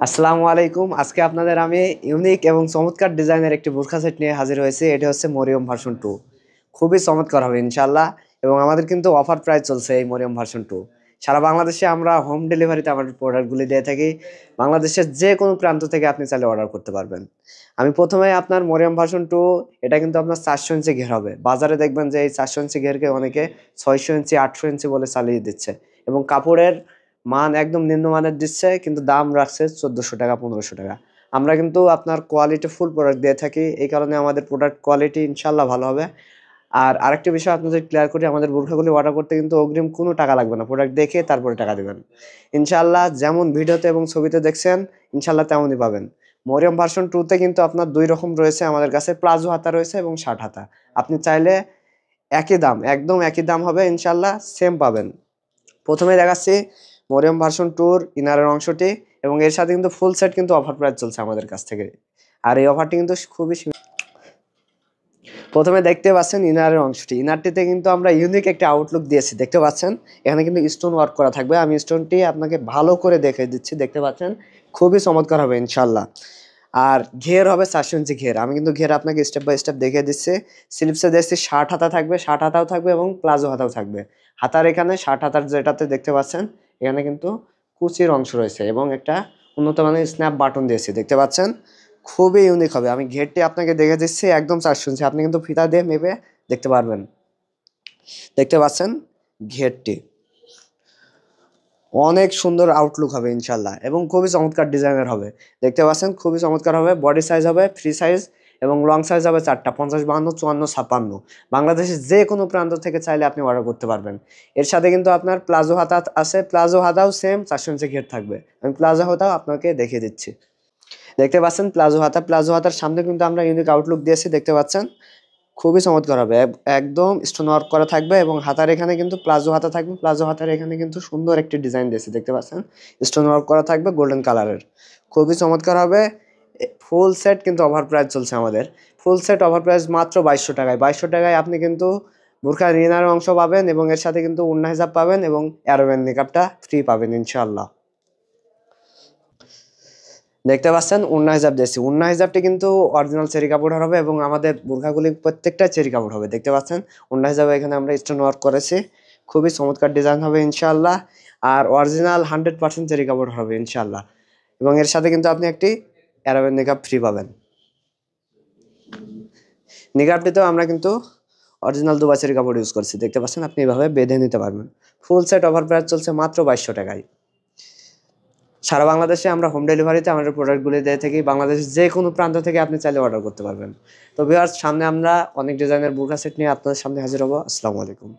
আসসালামু আলাইকুম। আজকে আপনাদের আমি ইউনিক এবং চমৎকার ডিজাইনের একটি বোরখা সেট নিয়ে হাজির হয়েছি। এটা হচ্ছে মরিয়ম ভার্সন 2। খুবই চমৎকার হবে ইনশাআল্লাহ। এবং আমাদের কিন্তু অফার প্রাইস চলছে এই মরিয়ম ভার্সন 2। সারা বাংলাদেশে আমরা হোম ডেলিভারিতে আমাদের প্রোডাক্টগুলি দিয়ে থাকি। বাংলাদেশের যে কোনো প্রান্ত থেকে আপনি চাইলে অর্ডার করতে পারবেন। আমি প্রথমে আপনার মরিয়ম ভার্সন 2, এটা কিন্তু আপনার 400 ইঞ্চি ঘের হবে। বাজারে দেখবেন যে এই 400 ইঞ্চি ঘেরকে অনেকে 600 ইঞ্চি 800 ইঞ্চি বলে চালিয়ে দিচ্ছে এবং কাপড়ের মান একদম নিম্নমানের দিচ্ছে, কিন্তু দাম রাখছে 1400 টাকা 1500 টাকা। আমরা কিন্তু আপনার কোয়ালিটি ফুল প্রোডাক্ট দিয়ে থাকি, এই কারণে আমাদের প্রোডাক্ট কোয়ালিটি ইনশাল্লাহ ভালো হবে। আর আরেকটি বিষয় আপনাদের ক্লিয়ার করি, আমাদের বোরখাগুলি অর্ডার করতে কিন্তু অগ্রিম কোনো টাকা লাগবে না, প্রোডাক্ট দেখে তারপরে টাকা দেবেন ইনশাল্লাহ। যেমন ভিডিওতে এবং ছবিতে দেখছেন ইনশাল্লাহ তেমনই পাবেন। মরিয়ম ভার্সন 2তে কিন্তু আপনার দুই রকম রয়েছে আমাদের কাছে, প্লাজো হাতা রয়েছে এবং শার্ট হাতা। আপনি চাইলে একই দাম, একদম একই দাম হবে ইনশাল্লাহ, সেম পাবেন। প্রথমে দেখাচ্ছি মরিয়ম ভার্সন 2-র ইনারের অংশটি, এবং এর সাথে কিন্তু ফুল সেট কিন্তু অফার প্রাইস চলছে আমাদের কাছ থেকে। আর এই অফারটি কিন্তু খুবই প্রথমে দেখতে পাচ্ছেন ইনারের অংশটি। ইনারটিতে কিন্তু আমরা ইউনিক একটা আউটলুক দিয়েছি, দেখতে পাচ্ছেন এখানে কিন্তু স্টোন ওয়ার্ক করা থাকবে। আমি স্টোনটি আপনাকে ভালো করে দেখে দিচ্ছি, দেখতে পাচ্ছেন খুবই চমৎকার হবে ইনশাল্লাহ। আর ঘের হবে 400 ইঞ্চি ঘের। আমি কিন্তু ঘের আপনাকে স্টেপ বাই স্টেপ দেখিয়ে দিচ্ছি। স্লিপসে দেখছি শার্ট হাতা থাকবে, শার্ট হাতাও থাকবে এবং প্লাজো হাতাও থাকবে। হাতার এখানে শার্ট হাতার যেটাতে দেখতে পাচ্ছেন এখানে কিন্তু কুচির অংশ রয়েছে এবং একটা উন্নত মানের স্ন্যাপ বাটন দিয়েছি, দেখতে পাচ্ছেন খুবই ইউনিক হবে। আমি ঘেরটি আপনাকে দেখে দিচ্ছি, একদম 400 ইঞ্চি, আপনি কিন্তু ফিতা দিয়ে মেপে দেখতে পারবেন। দেখতে পাচ্ছেন ঘেরটি অনেক সুন্দর আউটলুক হবে ইনশাল্লাহ এবং খুবই চমৎকার ডিজাইনের হবে। দেখতে পাচ্ছেন খুবই চমৎকার হবে। বডি সাইজ হবে ফ্রি সাইজ এবং লং সাইজ হবে 4টা, 50, 52, 54, 56। বাংলাদেশের যে কোনো প্রান্ত থেকে চাইলে আপনি অর্ডার করতে পারবেন। এর সাথে কিন্তু আপনার প্লাজো হাতা আছে, প্লাজো হাতাও সেম 400 ইঞ্চি ঘের থাকবে। আমি প্লাজো হাতাও আপনাকে দেখিয়ে দিচ্ছি। দেখতে পাচ্ছেন প্লাজো হাতা, প্লাজো হাতার সামনে কিন্তু আমরা ইউনিক আউটলুক দিয়েছি, দেখতে পাচ্ছেন খুবই চমৎকার হবে। একদম স্টোন ওয়ার্ক করা থাকবে এবং হাতার এখানে কিন্তু প্লাজো হাতা থাকবে। প্লাজো হাতার এখানে কিন্তু সুন্দর একটি ডিজাইন দিয়েছে, দেখতে পাচ্ছেন স্টোন ওয়ার্ক করা থাকবে গোল্ডেন কালারের, খুবই চমৎকার হবে। ফুল সেট কিন্তু অফার প্রাইস চলছে আমাদের। ফুল সেট অফার প্রাইস মাত্র 2200 টাকায়। 2200 টাকায় আপনি কিন্তু বোরখার ইনার অংশ পাবেন এবং এর সাথে কিন্তু ওড়না হিজাব পাবেন এবং অ্যারোব্যান্ড মেকআপটা ফ্রি পাবেন ইনশাআল্লাহ। দেখতে পাচ্ছেন ওড়না হিজাব দিয়েছি। ওড়না হিজাবটি কিন্তু অরিজিনাল চেরি কাপড়ের হবে এবং আমাদের বোরখাগুলি প্রত্যেকটা চেরি কাপড় হবে, দেখতে পাচ্ছেন ওড়না হিজাবে এখানে আমরা স্টোন ওয়ার্ক করেছি, খুবই চমৎকার ডিজাইন হবে ইনশাআল্লাহ। আর অরিজিনাল 100% চেরি কাপড় হবে ইনশাআল্লাহ এবং এর সাথে কিন্তু আপনি একটি অ্যারাবিয়ান নিকাব ফ্রি পাবেন। নিকাবটিতেও আমরা কিন্তু অরিজিনাল দুবাই চেরি কাপড় ইউজ করছি, দেখতে পাচ্ছেন আপনি এভাবে বেঁধে নিতে পারবেন। ফুল সেট অফার প্রাইস চলছে মাত্র 2200 টাকায়। সারা বাংলাদেশে আমরা হোম ডেলিভারিতে আমাদের প্রোডাক্টগুলি দিয়ে থাকি। বাংলাদেশের যে কোনো প্রান্ত থেকে আপনি চাইলে অর্ডার করতে পারবেন। তো ভিউয়ার্স, সামনে আমরা অনেক ডিজাইনের বোরকা সেট নিয়ে আপনাদের সামনে হাজির হব। আসসালামু আলাইকুম।